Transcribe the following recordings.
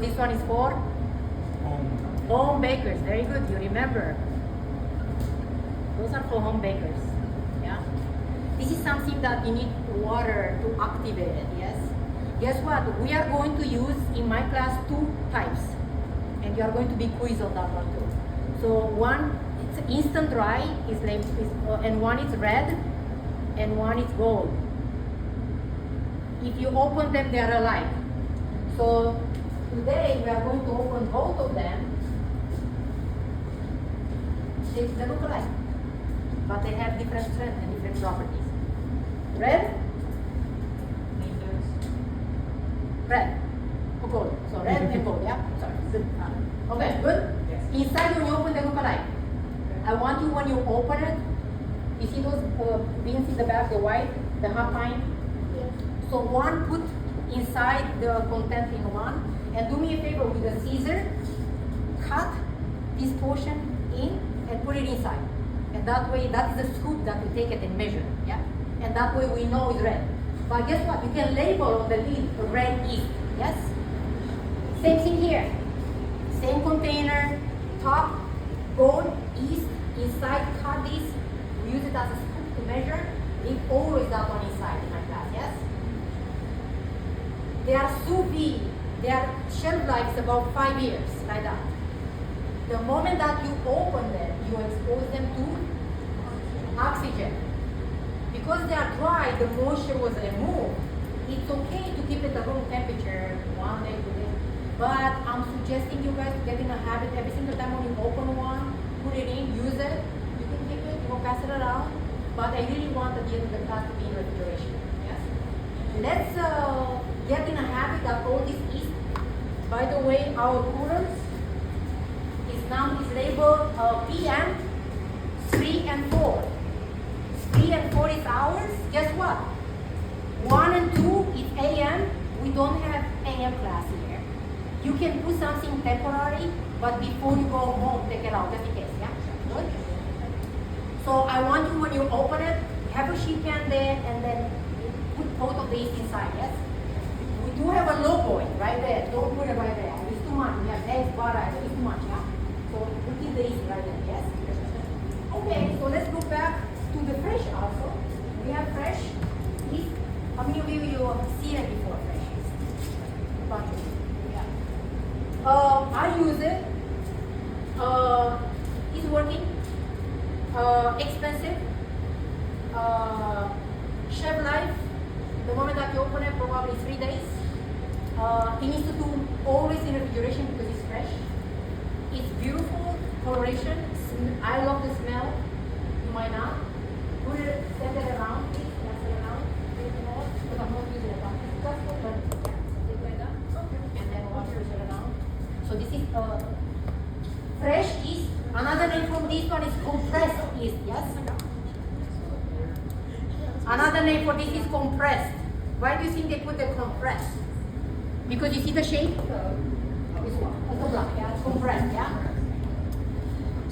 this one is for? Home bakers. Very good, you remember. Those are for home bakers. Yeah. This is something that you need water to activate it, yes? Guess what? We are going to use in my class 2 types. And you are going to be quizzed on that one too. So one, it's instant dry, and one is red, and one is gold. If you open them, they are alike. So today we are going to open both of them. They look alike, but they have different strength and different properties. Red? Red. Oh, gold. So red and gold, yeah? Sorry. Good. Okay, good? Yes. Inside when you open, they look alike. I want you, when you open it, you see those beans in the back, the white, the half pint? Yes. So one, put inside the content in one, and do me a favor with a scissor, cut this portion in and put it inside. And that way, that is the scoop that we take it and measure, yeah? And that way we know it's red. But guess what? You can label on the lid red yeast, yes? Same thing here. Same container, top, gold, yeast, inside, cut this. We use it as a scoop to measure. Leave always that one inside in my class, yes? They are sous vide. Their shelf life is about 5 years, like that. The moment that you open them, you expose them to oxygen. Because they are dry, the moisture was removed. It's okay to keep it at room temperature 1 day, 2 days. But I'm suggesting you guys to get in a habit every single time when you open one, put it in, use it. You can keep it, you can pass it around. But I really want at the end of the class to be in refrigeration. Yes? Let's get in a habit that all this yeast. By the way, our coolers is labeled PM 3 and 4. 3 and 4 is hours. Guess what? 1 and 2 is AM. We don't have AM class here. You can put something temporary, but before you go home, take it out just in case. Yeah? Good? So I want you, when you open it, have a sheet pan there and then put both of these inside, yes? We do have a logo right there. Don't put it right there. It's too much. We have eggs, butter, it's too much, yeah? So put in the yeast right there, yes? Okay, so let's go back to the fresh also. We have fresh yeast. How many of you have seen it before, fresh yeast? A bunch of you, yeah. I use it. It's working. Expensive. Shelf life. The moment that you open it, probably 3 days. It needs to do always in refrigeration because it's fresh. It's beautiful coloration. I love the smell. You might not. Put it, set it around, please. Set it around. Because I'm not using it. Just open. Take like that. And then water it around. So this is fresh yeast. Another name for this one is compressed yeast. Yes. Another name for this is compressed. Why do you think they put the compressed? Because you see the shape? This one. It's a block. Yeah. It's compressed. Yeah.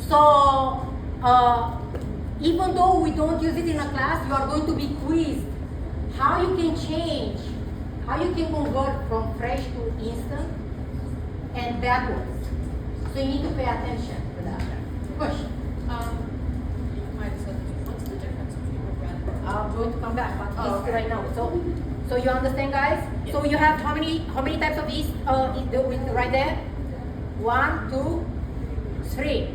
So, even though we don't use it in a class, you are going to be quizzed how you can change, how you can convert from fresh to instant and backwards. So you need to pay attention to that. Question? What's the difference between red and I'm going to come back, but yeast okay. right now. So you understand, guys? Yes. So you have how many types of yeast right there? 1, 2, 3.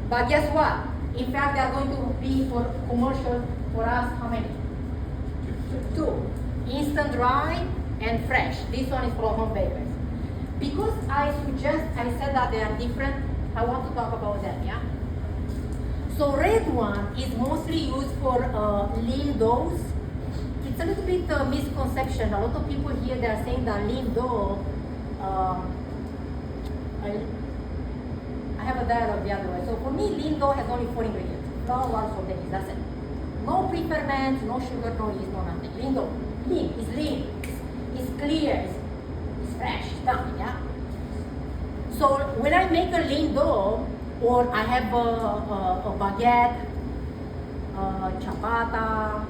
But guess what? In fact, they are going to be for commercial for us. How many? 2. Instant dry and fresh. This one is for home bakers. Because I said that they are different, I want to talk about them, yeah? So red one is mostly used for lean doughs. It's a little bit misconception. A lot of people here, they are saying that lean dough, I have a dialogue the other way. So for me, lean dough has only 4 ingredients. Flour, water, salt, and yeast. That's it. No pre-ferment, no sugar, no yeast, no nothing. Lean dough. Lean. It's lean. It's clear. It's fresh. It's done. Yeah. So when I make a lean dough, or I have a baguette, ciabatta,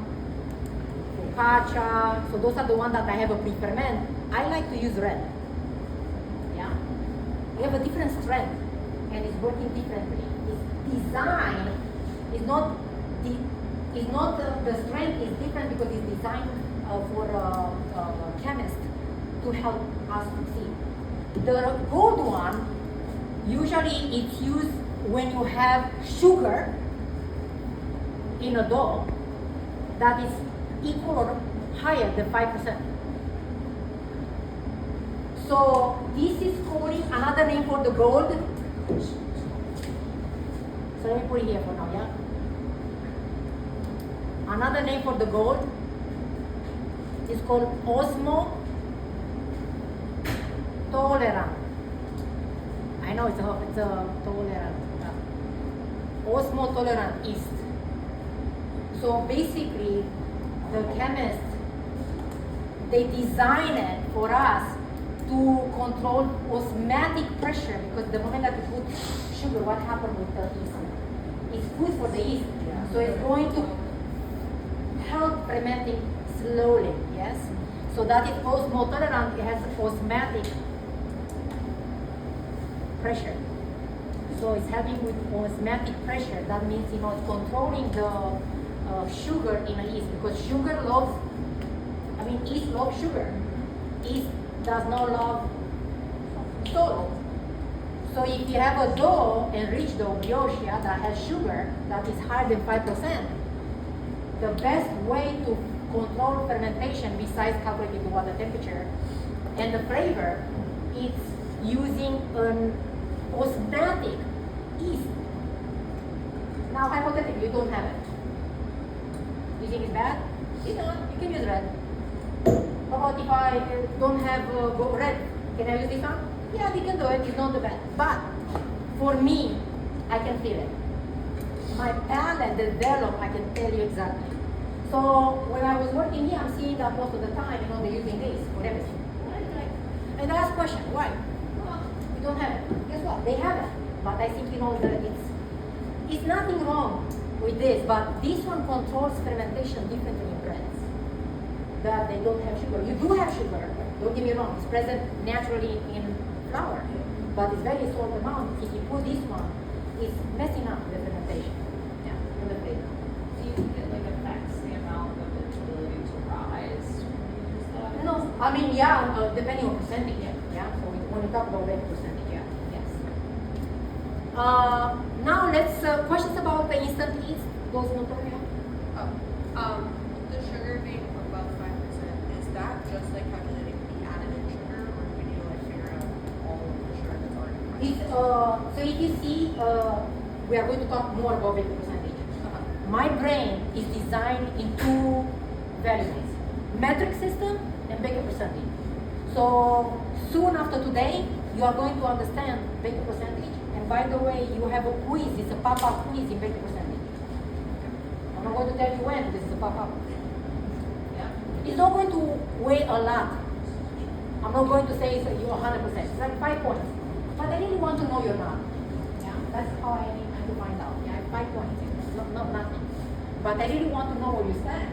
focaccia. So those are the ones that I have a pre-ferment. I like to use red. Yeah. you have a different strength, and it's working differently. It's designed the strength is different because it's designed for chemists to help us to see. The gold one, usually it's used when you have sugar in a dough that is equal or higher than 5%. So this is calling another name for the gold. So let me put it here for now, yeah? Another name for the gold is called osmotolerant. I know it's a tolerant. Osmotolerant yeast. So basically, the chemists, they design it for us to control osmotic pressure, because the moment that you put sugar, what happens with the yeast? It's food for the yeast. Yeah. So it's going to help fermenting slowly, yes? So that is osmotolerant, it has osmotic pressure. So it's helping with osmotic pressure. That means, it's controlling the sugar in a yeast, because sugar loves, yeast loves sugar. Yeast does not love salt. So if you have a dough, enriched dough, brioche, that has sugar that is higher than 5%, the best way to control fermentation, besides calculating the water temperature and the flavor, is using an osmotic yeast. Now, hypothetically, you don't have it. You think it's bad? It's not. You can use red. How about if I don't have red? Can I use this one? Yeah, we can do it. It's not the bad. But for me, I can feel it. My palate developed, I can tell you exactly. So when I was working here, I'm seeing that most of the time, they're using this for everything. And I ask question, why? Well, we don't have it. Guess what? They have it. But I think, that it's nothing wrong with this, but this one controls fermentation differently in breads. That they don't have sugar. You do have sugar, don't get me wrong, it's present naturally in flour, but it's very small amount. If you put this one, it's messing up the fermentation. Yeah, and the flavor. Do you think it affects the amount of its ability to rise when you use that? No, depending on percentage, yeah. So when you talk about weight percentage, yeah, yes. Now let's questions about the instant yeast. Those notorious. The sugar being above 5%, is that just calculating the added in sugar, or do we need to figure out all of the sugar that's already present? So if you see, we are going to talk more about baking percentage. My brain is designed in two values: metric system and baking percentage. So soon after today, you are going to understand baking percentage. And by the way, you have a quiz. It's a pop-up quiz in baking percentage. I'm not going to tell you when. This is a pop-up. It's not going to weigh a lot. I'm not going to say you're 100%. It's like 5 points. But I really want to know you're not. Yeah, that's how I need to find out. Yeah, 5 points. Not nothing. But I really want to know where you stand.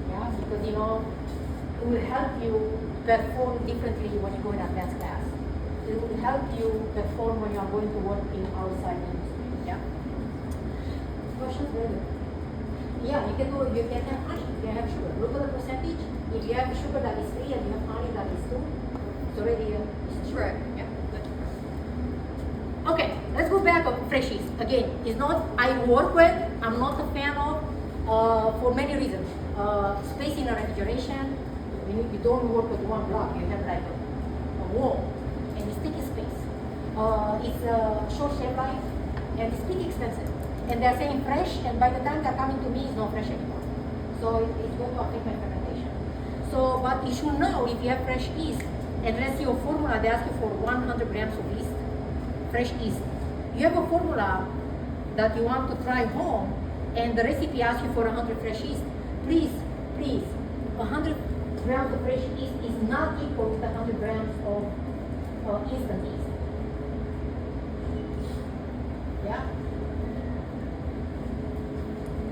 Yeah, because it will help you perform differently when you go in advanced class. It will help you perform when you are going to work in outside industry. Yeah. Questions, really? Yeah, you can have honey, you can have sugar. Look at the percentage. If you have sugar that is 3 and you have honey that is 2, it's already Right. Yeah. Okay, let's go back to fresh yeast. Again, it's not I work with, I'm not a fan of, for many reasons. Space in a refrigeration, you don't work with one block, you have like a wall, and it's taking space. It's a short shelf life, and it's pretty expensive. And they're saying fresh, and by the time they're coming to me, it's not fresh anymore. So it's going to affect my fermentation. So, but you should know if you have fresh yeast, and let's see your formula, they ask you for 100 grams of yeast, fresh yeast. You have a formula that you want to try home, and the recipe asks you for 100 fresh yeast. Please, 100 grams of fresh yeast is not equal to the 100 grams of instant yeast. Yeah?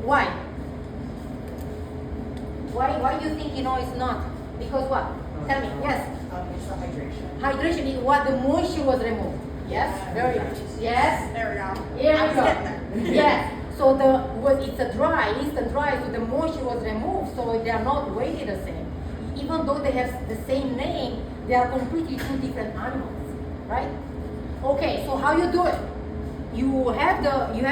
Why? Why do you think it's not? Because what? Tell me. Yes. It's the hydration. Hydration is what the moisture was removed. Yes, very good. Yes. There we go. Here I we was go. getting there. Yes. So it's a dry, instant dry, so the moisture was removed, so they are not weighted the same. Even though they have the same name, they are completely two different animals, right? Okay, so how you do it? You have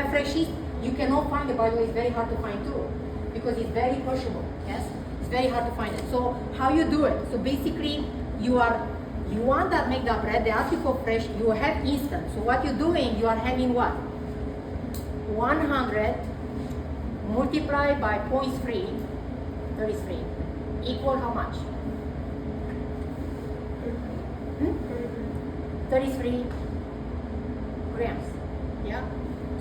fresh yeast. You cannot find it. By the way, it's very hard to find too, because it's very perishable. Yes, it's very hard to find it. So how you do it? So basically, you want that make the bread. They ask you for fresh. You have instant. So what you're doing? You are having what? 100 multiplied by 0.3, 33, equal how much? 33 grams. Yeah.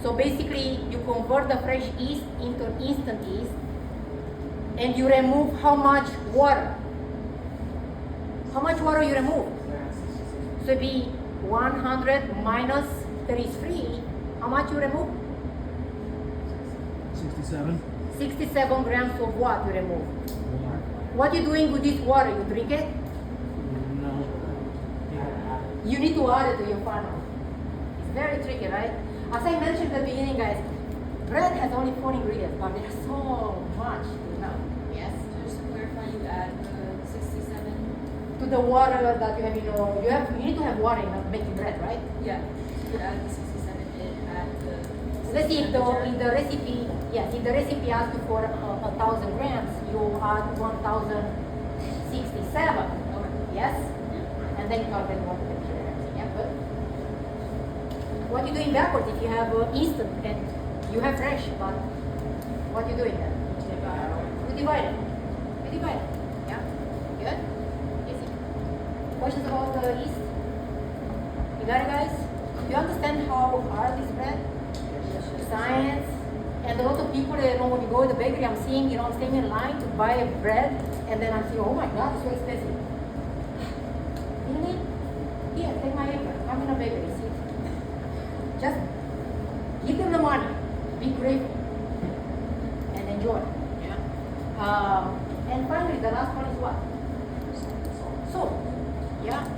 So basically, you convert the fresh yeast into instant yeast, and you remove how much water? How much water you remove? So it'd be 100 minus 33. How much you remove? 67. 67 grams of what you remove. Water. What you doing with this water? You drink it? No. You need to add it to your funnel. It's very tricky, right? As I mentioned at the beginning, guys, bread has only 4 ingredients, but there's so much to know. Yes? Just to clarify, you add the 67? To the water that you have, you need to have water in making bread, right? Yeah. You add the 67 in, add the. Let's see if 67 in the recipe, yes, if the recipe asks you for 1,000 grams, you add 1,067. Okay. Yes? And then you calculate what the temperature and everything. Yeah, good. What you doing backwards if you have instant and you have fresh, but what you doing then? You divide it. You divide it. Yeah? Good? Easy. Questions about the yeast? You got it, guys? Do you understand how hard is bread? Science. And a lot of people, when you go to the bakery, I'm seeing, I'm standing in line to buy bread, and then I'm saying, oh my God, it's so expensive. Really? Here, take my apron. I'm in a bakery, see? Just give them the money. Be grateful. And enjoy. Yeah. And finally, the last one is what? Salt. Yeah.